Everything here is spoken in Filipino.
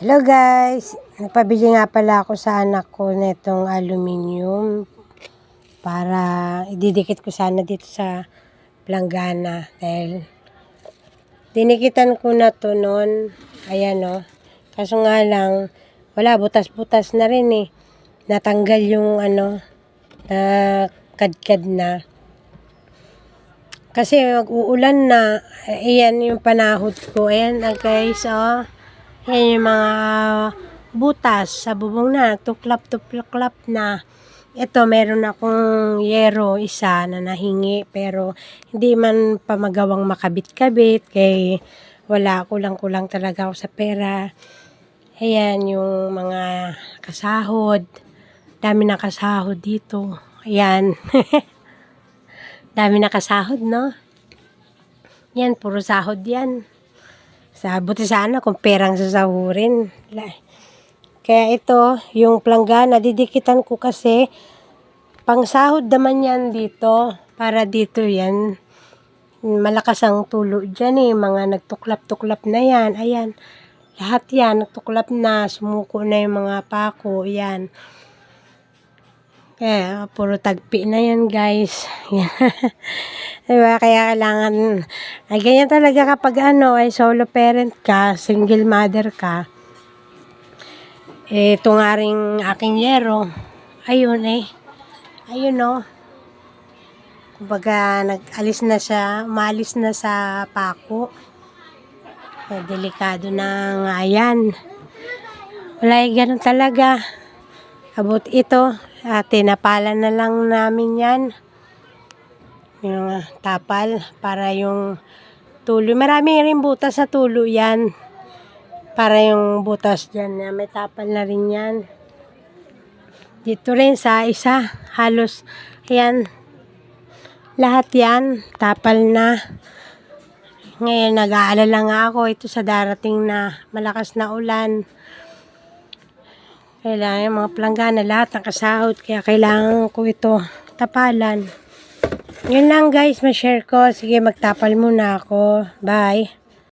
Hello guys! Nagpabili nga pala ako sa anak ko nitong aluminum para ididikit ko sana dito sa planggana dahil dinikitan ko na to noon. Ayan o. Kaso nga lang, wala, butas-butas na rin eh. Natanggal yung kadkad na. Kasi mag-uulan na. Ayan yung panahod ko. Ayan guys, oh. Ayan yung mga butas sa bubong na. Tuklap na. Ito, meron akong yero isa na nahingi. Pero hindi man pa magawang makabit-kabit. Kaya wala, kulang-kulang talaga ako sa pera. Ayan yung mga kasahod. Dami na kasahod dito. Ayan. Dami na kasahod, no? Yan, puro sahod yan. Buti sana kung perang sasahurin. Kaya ito, yung planggana, didikitan ko kasi pang sahod naman yan dito. Para dito yan. Malakas ang tulo dyan eh. Mga nagtuklap-tuklap na yan. Ayan. Lahat yan, nagtuklap na. Sumuko na yung mga pako. Ayan. Kaya, puro tagpi na yan, guys. Diba? Kaya kailangan, ay ganyan talaga kapag ay solo parent ka, single mother ka. Ito nga rin aking yero. Ayun eh. Ayun o. Kumbaga, umalis na sa pako. Delikado na nga yan. Wala yung ganun talaga. Abot ito. Tinapalan na lang namin yan. Yung tapal para yung tulo. Marami rin butas sa tulo yan. Para yung butas dyan. May tapal na rin yan. Dito rin sa isa. Halos yan. Lahat yan. Tapal na. Ngayon nag-aalala nga ako. Ito sa darating na malakas na ulan. Kailangan yung mga planggana, lahat nakasahod. Kaya kailangan ko ito tapalan. Yun lang guys, ma-share ko. Sige, magtapal muna ako. Bye.